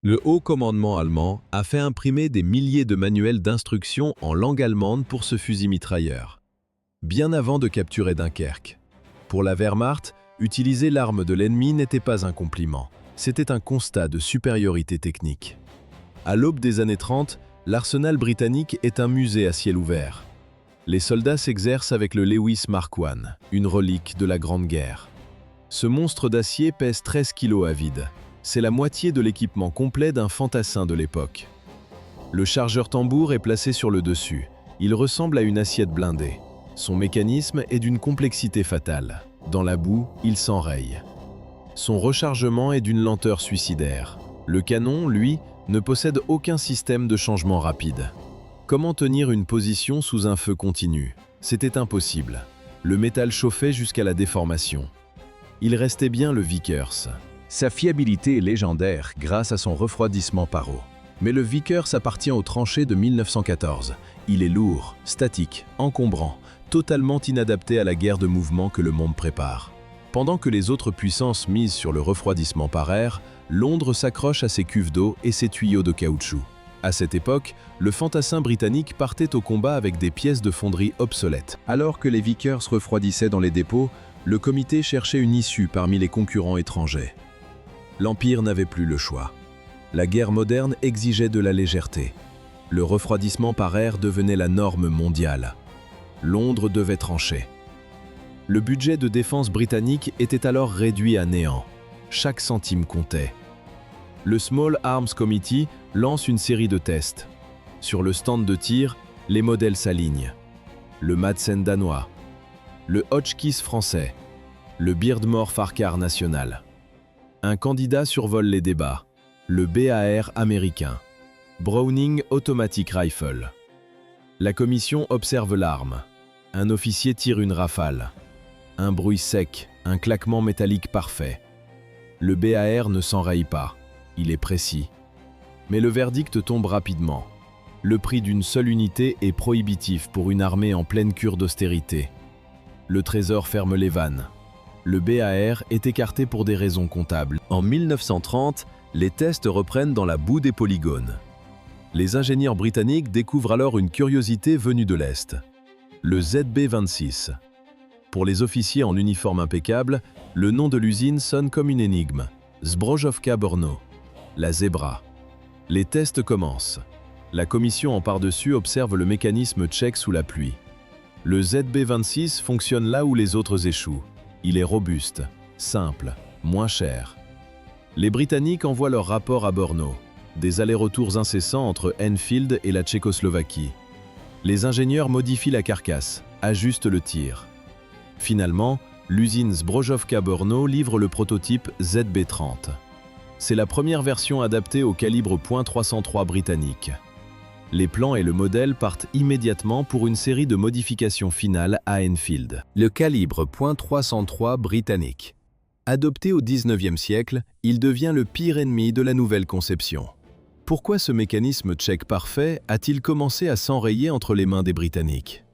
Le haut commandement allemand a fait imprimer des milliers de manuels d'instruction en langue allemande pour ce fusil mitrailleur, bien avant de capturer Dunkerque. Pour la Wehrmacht, utiliser l'arme de l'ennemi n'était pas un compliment, c'était un constat de supériorité technique. À l'aube des années 30, l'arsenal britannique est un musée à ciel ouvert. Les soldats s'exercent avec le Lewis Mark I, une relique de la Grande Guerre. Ce monstre d'acier pèse 13 kg à vide. C'est la moitié de l'équipement complet d'un fantassin de l'époque. Le chargeur tambour est placé sur le dessus. Il ressemble à une assiette blindée. Son mécanisme est d'une complexité fatale. Dans la boue, il s'enraye. Son rechargement est d'une lenteur suicidaire. Le canon, lui, ne possède aucun système de changement rapide. Comment tenir une position sous un feu continu? C'était impossible. Le métal chauffait jusqu'à la déformation. Il restait bien le Vickers. Sa fiabilité est légendaire grâce à son refroidissement par eau. Mais le Vickers appartient aux tranchées de 1914. Il est lourd, statique, encombrant, totalement inadapté à la guerre de mouvement que le monde prépare. Pendant que les autres puissances misent sur le refroidissement par air, Londres s'accroche à ses cuves d'eau et ses tuyaux de caoutchouc. À cette époque, le fantassin britannique partait au combat avec des pièces de fonderie obsolètes. Alors que les Vickers refroidissaient dans les dépôts, le comité cherchait une issue parmi les concurrents étrangers. L'Empire n'avait plus le choix. La guerre moderne exigeait de la légèreté. Le refroidissement par air devenait la norme mondiale. Londres devait trancher. Le budget de défense britannique était alors réduit à néant. Chaque centime comptait. Le Small Arms Committee lance une série de tests. Sur le stand de tir, les modèles s'alignent. Le Madsen danois, le Hotchkiss français, le Beardmore Farcar national. Un candidat survole les débats, le BAR américain, Browning Automatic Rifle. La commission observe l'arme. Un officier tire une rafale. Un bruit sec, un claquement métallique parfait. Le BAR ne s'enraye pas, il est précis. Mais le verdict tombe rapidement. Le prix d'une seule unité est prohibitif pour une armée en pleine cure d'austérité. Le Trésor ferme les vannes. Le BAR est écarté pour des raisons comptables. En 1930, les tests reprennent dans la boue des polygones. Les ingénieurs britanniques découvrent alors une curiosité venue de l'Est. Le ZB-26. Pour les officiers en uniforme impeccable, le nom de l'usine sonne comme une énigme. Zbrojovka Brno. La Zebra. Les tests commencent. La commission en par-dessus observe le mécanisme tchèque sous la pluie. Le ZB-26 fonctionne là où les autres échouent. Il est robuste, simple, moins cher. Les Britanniques envoient leur rapport à Brno. Des allers-retours incessants entre Enfield et la Tchécoslovaquie. Les ingénieurs modifient la carcasse, ajustent le tir. Finalement, l'usine Zbrojovka Brno livre le prototype ZB-30. C'est la première version adaptée au calibre .303 britannique. Les plans et le modèle partent immédiatement pour une série de modifications finales à Enfield. Le calibre .303 britannique. Adopté au XIXe siècle, il devient le pire ennemi de la nouvelle conception. Pourquoi ce mécanisme tchèque parfait a-t-il commencé à s'enrayer entre les mains des Britanniques?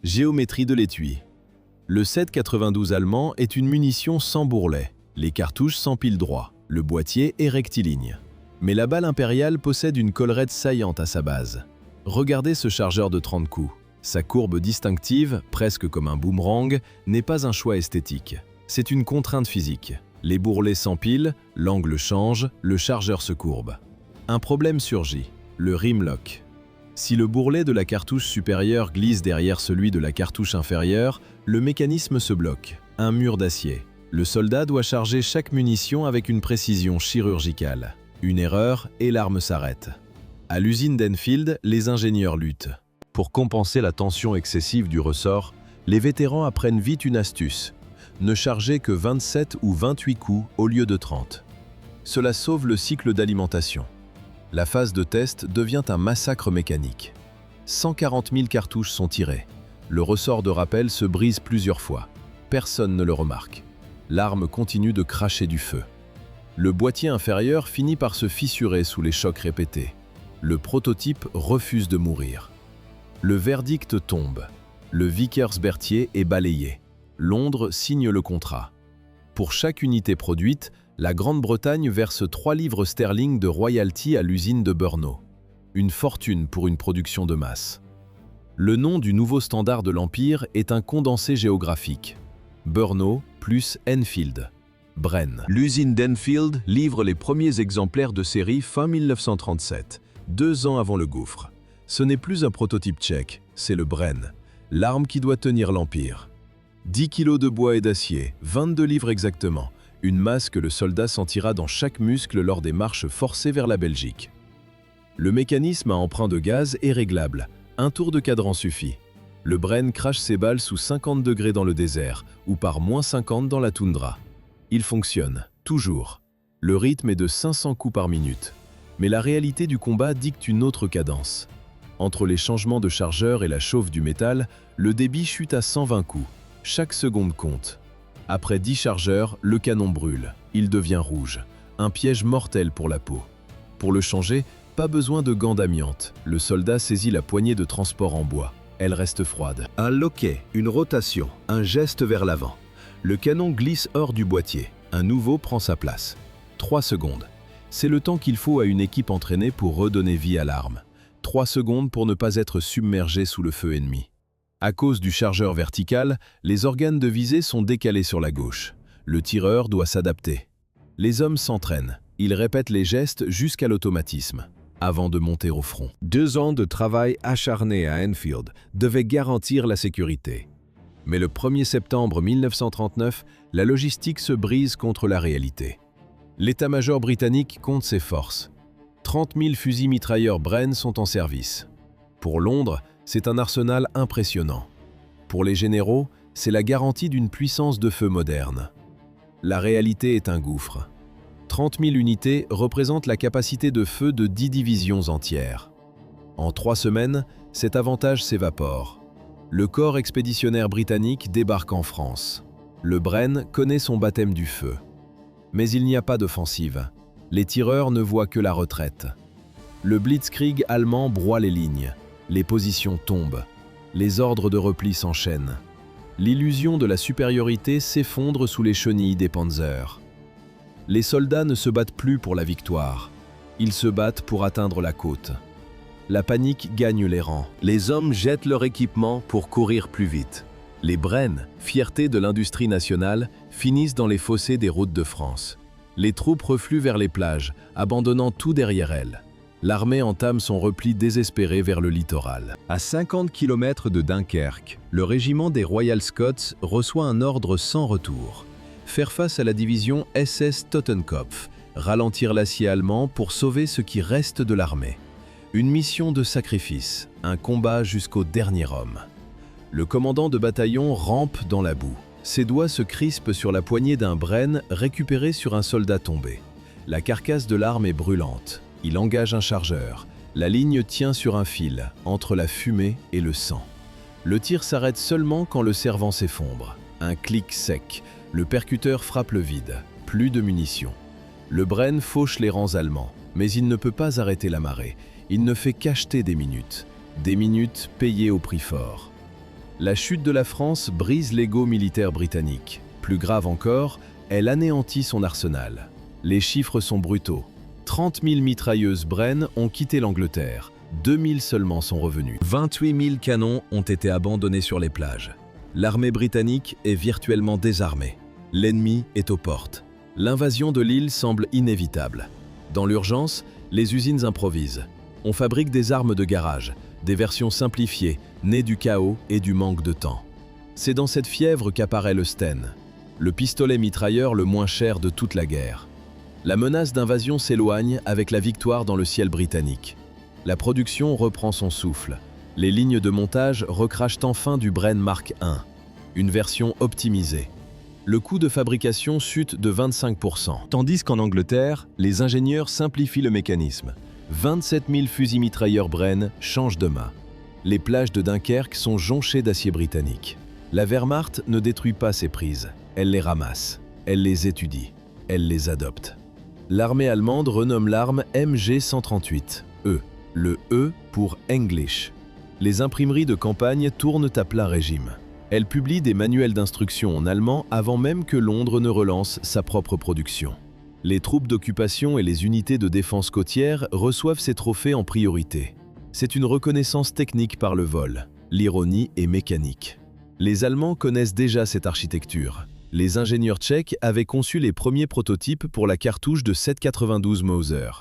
Géométrie de l'étui. Le 7,92 allemand est une munition sans bourrelet. Les cartouches s'empilent droit. Le boîtier est rectiligne. Mais la balle impériale possède une collerette saillante à sa base. Regardez ce chargeur de 30 coups. Sa courbe distinctive, presque comme un boomerang, n'est pas un choix esthétique. C'est une contrainte physique. Les bourrelets s'empilent, l'angle change, le chargeur se courbe. Un problème surgit, le rimlock. Si le bourrelet de la cartouche supérieure glisse derrière celui de la cartouche inférieure, le mécanisme se bloque. Un mur d'acier. Le soldat doit charger chaque munition avec une précision chirurgicale. Une erreur et l'arme s'arrête. À l'usine d'Enfield, les ingénieurs luttent. Pour compenser la tension excessive du ressort, les vétérans apprennent vite une astuce. Ne charger que 27 ou 28 coups au lieu de 30. Cela sauve le cycle d'alimentation. La phase de test devient un massacre mécanique. 140 000 cartouches sont tirées. Le ressort de rappel se brise plusieurs fois. Personne ne le remarque. L'arme continue de cracher du feu. Le boîtier inférieur finit par se fissurer sous les chocs répétés. Le prototype refuse de mourir. Le verdict tombe. Le Vickers-Berthier est balayé. Londres signe le contrat. Pour chaque unité produite, La Grande-Bretagne verse 3 livres sterling de royalty à l'usine de Brno. Une fortune pour une production de masse. Le nom du nouveau standard de l'Empire est un condensé géographique. Brno plus Enfield. Bren. L'usine d'Enfield livre les premiers exemplaires de série fin 1937, 2 ans avant le gouffre. Ce n'est plus un prototype tchèque, c'est le Bren, l'arme qui doit tenir l'Empire. 10 kilos de bois et d'acier, 22 livres exactement, une masse que le soldat sentira dans chaque muscle lors des marches forcées vers la Belgique. Le mécanisme à emprunt de gaz est réglable, un tour de cadran suffit. Le Bren crache ses balles sous 50 degrés dans le désert ou par -50 dans la toundra. Il fonctionne, toujours. Le rythme est de 500 coups par minute. Mais la réalité du combat dicte une autre cadence. Entre les changements de chargeur et la chauffe du métal, le débit chute à 120 coups. Chaque seconde compte. Après 10 chargeurs, le canon brûle. Il devient rouge. Un piège mortel pour la peau. Pour le changer, pas besoin de gants d'amiante. Le soldat saisit la poignée de transport en bois. Elle reste froide. Un loquet, une rotation, un geste vers l'avant. Le canon glisse hors du boîtier. Un nouveau prend sa place. 3 secondes. C'est le temps qu'il faut à une équipe entraînée pour redonner vie à l'arme. 3 secondes pour ne pas être submergé sous le feu ennemi. À cause du chargeur vertical, les organes de visée sont décalés sur la gauche. Le tireur doit s'adapter. Les hommes s'entraînent. Ils répètent les gestes jusqu'à l'automatisme, avant de monter au front. 2 ans de travail acharné à Enfield devaient garantir la sécurité. Mais le 1er septembre 1939, la logistique se brise contre la réalité. L'état-major britannique compte ses forces. 30 000 fusils mitrailleurs Bren sont en service. Pour Londres, c'est un arsenal impressionnant. Pour les généraux, c'est la garantie d'une puissance de feu moderne. La réalité est un gouffre. 30 000 unités représentent la capacité de feu de 10 divisions entières. En 3 semaines, cet avantage s'évapore. Le corps expéditionnaire britannique débarque en France. Le Bren connaît son baptême du feu. Mais il n'y a pas d'offensive. Les tireurs ne voient que la retraite. Le blitzkrieg allemand broie les lignes. Les positions tombent. Les ordres de repli s'enchaînent. L'illusion de la supériorité s'effondre sous les chenilles des panzers. Les soldats ne se battent plus pour la victoire. Ils se battent pour atteindre la côte. La panique gagne les rangs. Les hommes jettent leur équipement pour courir plus vite. Les Bren, fierté de l'industrie nationale, finissent dans les fossés des routes de France. Les troupes refluent vers les plages, abandonnant tout derrière elles. L'armée entame son repli désespéré vers le littoral. À 50 km de Dunkerque, le régiment des Royal Scots reçoit un ordre sans retour. Faire face à la division SS Totenkopf, ralentir l'acier allemand pour sauver ce qui reste de l'armée. Une mission de sacrifice, un combat jusqu'au dernier homme. Le commandant de bataillon rampe dans la boue. Ses doigts se crispent sur la poignée d'un Bren récupéré sur un soldat tombé. La carcasse de l'arme est brûlante. Il engage un chargeur. La ligne tient sur un fil, entre la fumée et le sang. Le tir s'arrête seulement quand le servant s'effondre. Un clic sec. Le percuteur frappe le vide. Plus de munitions. Le Bren fauche les rangs allemands, mais il ne peut pas arrêter la marée. Il ne fait qu'acheter des minutes payées au prix fort. La chute de la France brise l'ego militaire britannique. Plus grave encore, elle anéantit son arsenal. Les chiffres sont brutaux. 30 000 mitrailleuses Bren ont quitté l'Angleterre. 2 000 seulement sont revenus. 28 000 canons ont été abandonnés sur les plages. L'armée britannique est virtuellement désarmée. L'ennemi est aux portes. L'invasion de l'île semble inévitable. Dans l'urgence, les usines improvisent. On fabrique des armes de garage, des versions simplifiées, nées du chaos et du manque de temps. C'est dans cette fièvre qu'apparaît le Sten, le pistolet mitrailleur le moins cher de toute la guerre. La menace d'invasion s'éloigne avec la victoire dans le ciel britannique. La production reprend son souffle. Les lignes de montage recrachent enfin du Bren Mark I, une version optimisée. Le coût de fabrication chute de 25%, tandis qu'en Angleterre, les ingénieurs simplifient le mécanisme. 27 000 fusils mitrailleurs Bren changent de mât. Les plages de Dunkerque sont jonchées d'acier britannique. La Wehrmacht ne détruit pas ces prises, elle les ramasse, elle les étudie, elle les adopte. L'armée allemande renomme l'arme MG-138E, le E pour English. Les imprimeries de campagne tournent à plein régime. Elles publient des manuels d'instruction en allemand avant même que Londres ne relance sa propre production. Les troupes d'occupation et les unités de défense côtière reçoivent ces trophées en priorité. C'est une reconnaissance technique par le vol, l'ironie est mécanique. Les Allemands connaissent déjà cette architecture. Les ingénieurs tchèques avaient conçu les premiers prototypes pour la cartouche de 7,92 Mauser.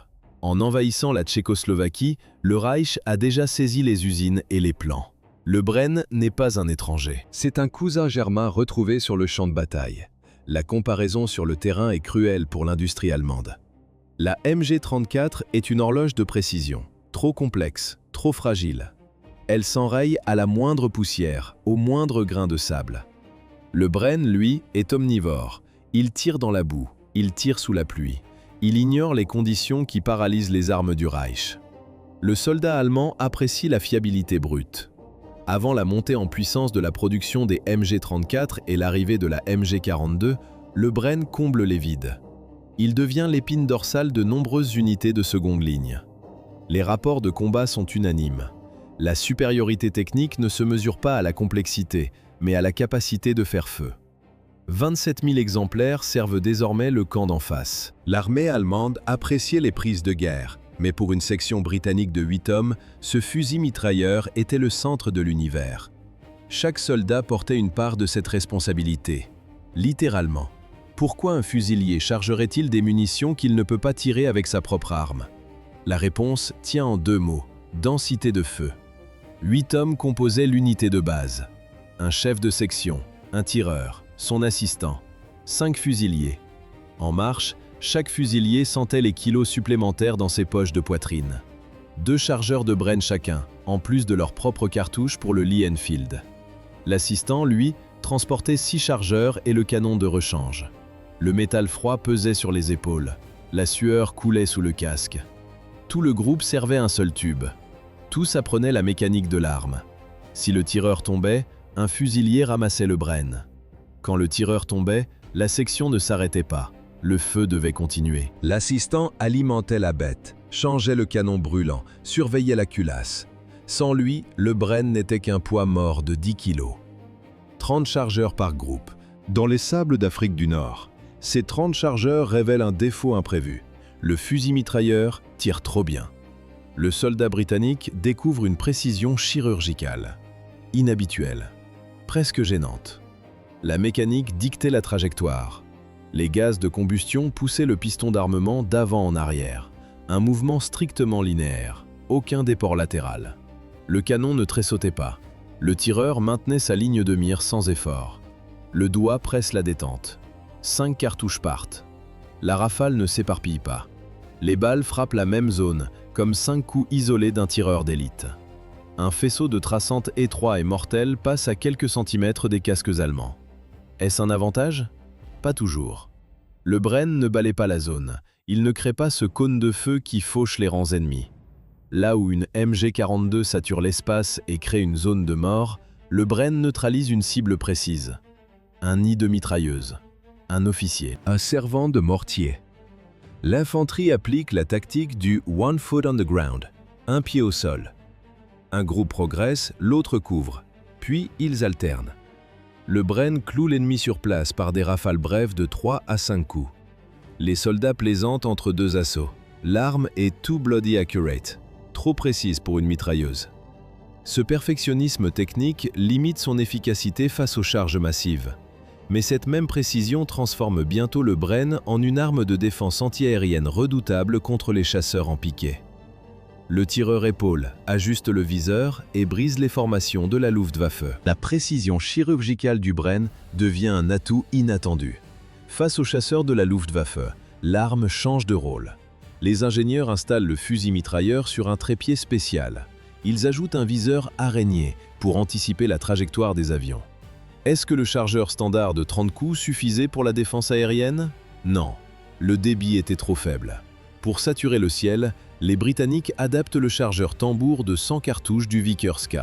En envahissant la Tchécoslovaquie, le Reich a déjà saisi les usines et les plans. Le Bren n'est pas un étranger. C'est un cousin germain retrouvé sur le champ de bataille. La comparaison sur le terrain est cruelle pour l'industrie allemande. La MG34 est une horloge de précision, trop complexe, trop fragile. Elle s'enraye à la moindre poussière, au moindre grain de sable. Le Bren, lui, est omnivore. Il tire dans la boue, il tire sous la pluie. Il ignore les conditions qui paralysent les armes du Reich. Le soldat allemand apprécie la fiabilité brute. Avant la montée en puissance de la production des MG34 et l'arrivée de la MG42, le Bren comble les vides. Il devient l'épine dorsale de nombreuses unités de seconde ligne. Les rapports de combat sont unanimes. La supériorité technique ne se mesure pas à la complexité, mais à la capacité de faire feu. 27 000 exemplaires servent désormais le camp d'en face. L'armée allemande appréciait les prises de guerre, mais pour une section britannique de 8 hommes, ce fusil mitrailleur était le centre de l'univers. Chaque soldat portait une part de cette responsabilité. Littéralement. Pourquoi un fusilier chargerait-il des munitions qu'il ne peut pas tirer avec sa propre arme? La réponse tient en 2 mots, densité de feu. 8 hommes composaient l'unité de base. Un chef de section, un tireur, son assistant, 5 fusiliers. En marche, chaque fusilier sentait les kilos supplémentaires dans ses poches de poitrine. 2 chargeurs de Bren chacun, en plus de leurs propres cartouches pour le Lee Enfield. L'assistant, lui, transportait 6 chargeurs et le canon de rechange. Le métal froid pesait sur les épaules. La sueur coulait sous le casque. Tout le groupe servait un seul tube. Tous apprenaient la mécanique de l'arme. Si le tireur tombait, un fusilier ramassait le Bren. Quand le tireur tombait, la section ne s'arrêtait pas. Le feu devait continuer. L'assistant alimentait la bête, changeait le canon brûlant, surveillait la culasse. Sans lui, le Bren n'était qu'un poids mort de 10 kilos. 30 chargeurs par groupe. Dans les sables d'Afrique du Nord, ces 30 chargeurs révèlent un défaut imprévu. Le fusil mitrailleur tire trop bien. Le soldat britannique découvre une précision chirurgicale. Inhabituelle. Presque gênante. La mécanique dictait la trajectoire. Les gaz de combustion poussaient le piston d'armement d'avant en arrière. Un mouvement strictement linéaire, aucun déport latéral. Le canon ne tressautait pas. Le tireur maintenait sa ligne de mire sans effort. Le doigt presse la détente. 5 cartouches partent. La rafale ne s'éparpille pas. Les balles frappent la même zone, comme 5 coups isolés d'un tireur d'élite. Un faisceau de traçante étroit et mortel passe à quelques centimètres des casques allemands. Est-ce un avantage? Pas toujours. Le Bren ne balaie pas la zone. Il ne crée pas ce cône de feu qui fauche les rangs ennemis. Là où une MG42 sature l'espace et crée une zone de mort, le Bren neutralise une cible précise. Un nid de mitrailleuse. Un officier. Un servant de mortier. L'infanterie applique la tactique du « one foot on the ground », un pied au sol. Un groupe progresse, l'autre couvre, puis ils alternent. Le Bren cloue l'ennemi sur place par des rafales brèves de 3 à 5 coups. Les soldats plaisantent entre 2 assauts. L'arme est too bloody accurate, trop précise pour une mitrailleuse. Ce perfectionnisme technique limite son efficacité face aux charges massives. Mais cette même précision transforme bientôt le Bren en une arme de défense antiaérienne redoutable contre les chasseurs en piqué. Le tireur épaule, ajuste le viseur et brise les formations de la Luftwaffe. La précision chirurgicale du Bren devient un atout inattendu. Face aux chasseurs de la Luftwaffe, l'arme change de rôle. Les ingénieurs installent le fusil mitrailleur sur un trépied spécial. Ils ajoutent un viseur araignée pour anticiper la trajectoire des avions. Est-ce que le chargeur standard de 30 coups suffisait pour la défense aérienne? Non, le débit était trop faible. Pour saturer le ciel, les Britanniques adaptent le chargeur tambour de 100 cartouches du Vickers K.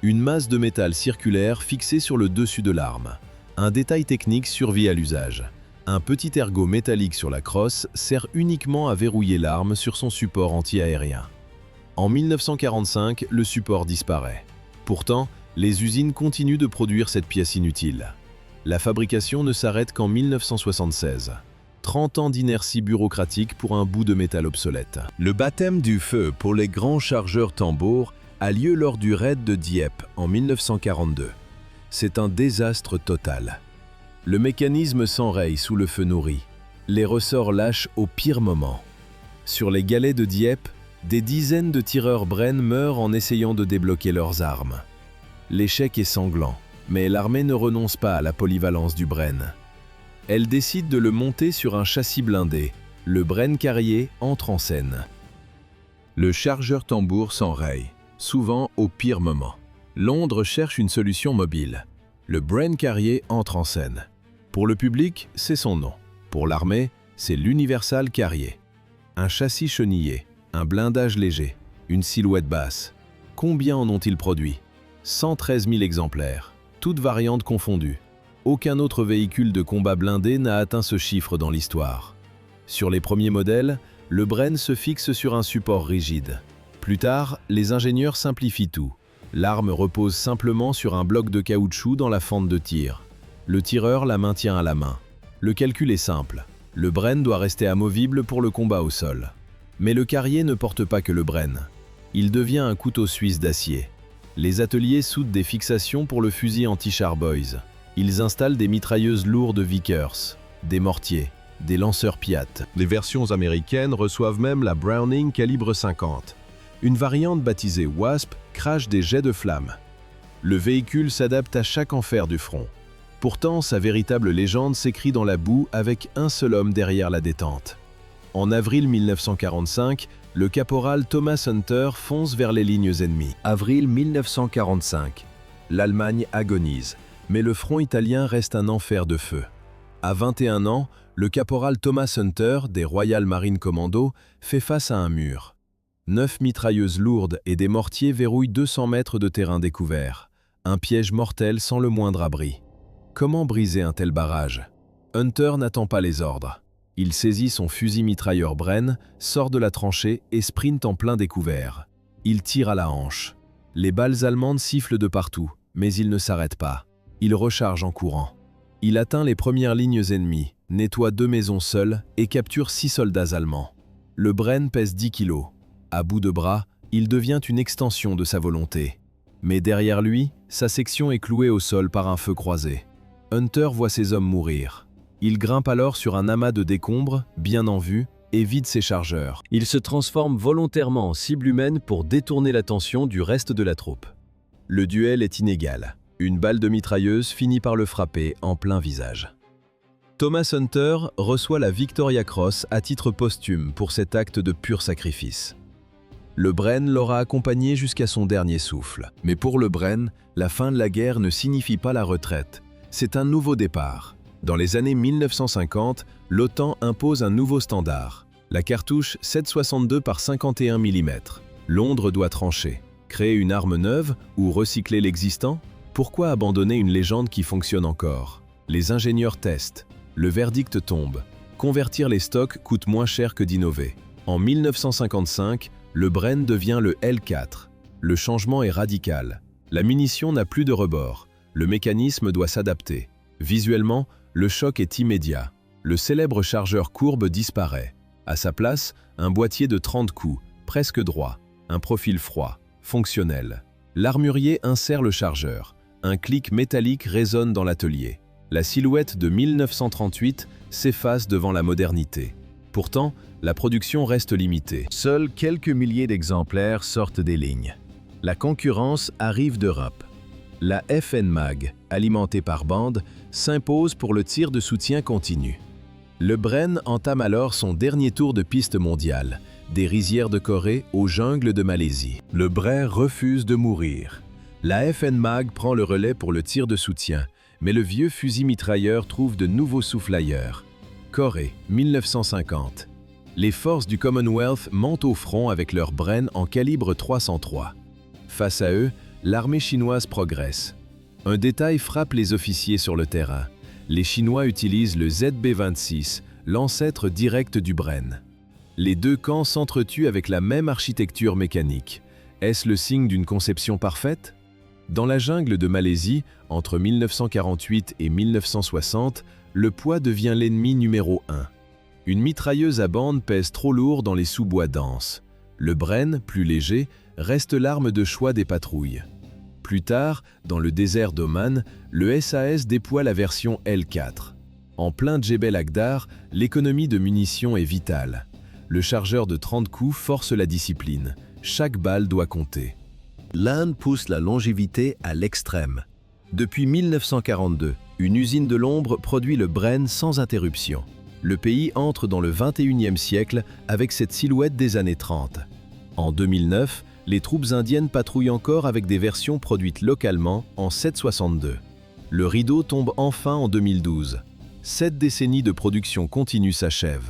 Une masse de métal circulaire fixée sur le dessus de l'arme. Un détail technique survit à l'usage. Un petit ergot métallique sur la crosse sert uniquement à verrouiller l'arme sur son support anti-aérien. En 1945, le support disparaît. Pourtant, les usines continuent de produire cette pièce inutile. La fabrication ne s'arrête qu'en 1976. 30 ans d'inertie bureaucratique pour un bout de métal obsolète. Le baptême du feu pour les grands chargeurs tambours a lieu lors du raid de Dieppe en 1942. C'est un désastre total. Le mécanisme s'enraye sous le feu nourri. Les ressorts lâchent au pire moment. Sur les galets de Dieppe, des dizaines de tireurs Bren meurent en essayant de débloquer leurs armes. L'échec est sanglant, mais l'armée ne renonce pas à la polyvalence du Bren. Elle décide de le monter sur un châssis blindé. Le Bren Carrier entre en scène. Le chargeur tambour s'enraye, souvent au pire moment. Londres cherche une solution mobile. Le Bren Carrier entre en scène. Pour le public, c'est son nom. Pour l'armée, c'est l'Universal Carrier. Un châssis chenillé, un blindage léger, une silhouette basse. Combien en ont-ils produit? 113 000 exemplaires, toutes variantes confondues. Aucun autre véhicule de combat blindé n'a atteint ce chiffre dans l'histoire. Sur les premiers modèles, le Bren se fixe sur un support rigide. Plus tard, les ingénieurs simplifient tout. L'arme repose simplement sur un bloc de caoutchouc dans la fente de tir. Le tireur la maintient à la main. Le calcul est simple. Le Bren doit rester amovible pour le combat au sol. Mais le Carrier ne porte pas que le Bren. Il devient un couteau suisse d'acier. Les ateliers soudent des fixations pour le fusil anti-char Boys. Ils installent des mitrailleuses lourdes Vickers, des mortiers, des lanceurs Piat. Les versions américaines reçoivent même la Browning calibre 50. Une variante baptisée Wasp crache des jets de flammes. Le véhicule s'adapte à chaque enfer du front. Pourtant, sa véritable légende s'écrit dans la boue avec un seul homme derrière la détente. En avril 1945, le caporal Thomas Hunter fonce vers les lignes ennemies. Avril 1945. L'Allemagne agonise, mais le front italien reste un enfer de feu. À 21 ans, le caporal Thomas Hunter, des Royal Marine Commando, fait face à un mur. 9 mitrailleuses lourdes et des mortiers verrouillent 200 mètres de terrain découvert. Un piège mortel sans le moindre abri. Comment briser un tel barrage? Hunter n'attend pas les ordres. Il saisit son fusil mitrailleur Bren, sort de la tranchée et sprint en plein découvert. Il tire à la hanche. Les balles allemandes sifflent de partout, mais il ne s'arrête pas. Il recharge en courant. Il atteint les premières lignes ennemies, nettoie 2 maisons seules et capture 6 soldats allemands. Le Bren pèse 10 kilos. À bout de bras, il devient une extension de sa volonté. Mais derrière lui, sa section est clouée au sol par un feu croisé. Hunter voit ses hommes mourir. Il grimpe alors sur un amas de décombres, bien en vue, et vide ses chargeurs. Il se transforme volontairement en cible humaine pour détourner l'attention du reste de la troupe. Le duel est inégal. Une balle de mitrailleuse finit par le frapper en plein visage. Thomas Hunter reçoit la Victoria Cross à titre posthume pour cet acte de pur sacrifice. Le Bren l'aura accompagné jusqu'à son dernier souffle. Mais pour le Bren, la fin de la guerre ne signifie pas la retraite. C'est un nouveau départ. Dans les années 1950, l'OTAN impose un nouveau standard, la cartouche 7,62 par 51 mm. Londres doit trancher. Créer une arme neuve ou recycler l'existant? Pourquoi abandonner une légende qui fonctionne encore? Les ingénieurs testent. Le verdict tombe. Convertir les stocks coûte moins cher que d'innover. En 1955, le Bren devient le L4. Le changement est radical. La munition n'a plus de rebord. Le mécanisme doit s'adapter. Visuellement, le choc est immédiat. Le célèbre chargeur courbe disparaît. À sa place, un boîtier de 30 coups, presque droit, un profil froid, fonctionnel. L'armurier insère le chargeur. Un clic métallique résonne dans l'atelier. La silhouette de 1938 s'efface devant la modernité. Pourtant, la production reste limitée. Seuls quelques milliers d'exemplaires sortent des lignes. La concurrence arrive d'Europe. La FN Mag, alimentée par bande, s'impose pour le tir de soutien continu. Le Bren entame alors son dernier tour de piste mondiale, des rizières de Corée aux jungles de Malaisie. Le Bren refuse de mourir. La FN Mag prend le relais pour le tir de soutien, mais le vieux fusil mitrailleur trouve de nouveaux souffles ailleurs. Corée, 1950. Les forces du Commonwealth montent au front avec leur Bren en calibre 303. Face à eux, l'armée chinoise progresse. Un détail frappe les officiers sur le terrain. Les Chinois utilisent le ZB-26, l'ancêtre direct du Bren. Les deux camps s'entretuent avec la même architecture mécanique. Est-ce le signe d'une conception parfaite? Dans la jungle de Malaisie, entre 1948 et 1960, le poids devient l'ennemi numéro 1. Une mitrailleuse à bande pèse trop lourd dans les sous-bois denses. Le Bren, plus léger, reste l'arme de choix des patrouilles. Plus tard, dans le désert d'Oman, le SAS déploie la version L4. En plein Djebel Akdar, l'économie de munitions est vitale. Le chargeur de 30 coups force la discipline. Chaque balle doit compter. L'Inde pousse la longévité à l'extrême. Depuis 1942, une usine de l'ombre produit le Bren sans interruption. Le pays entre dans le 21e siècle avec cette silhouette des années 30. En 2009, les troupes indiennes patrouillent encore avec des versions produites localement en 7,62. Le rideau tombe enfin en 2012. 7 décennies de production continue s'achèvent.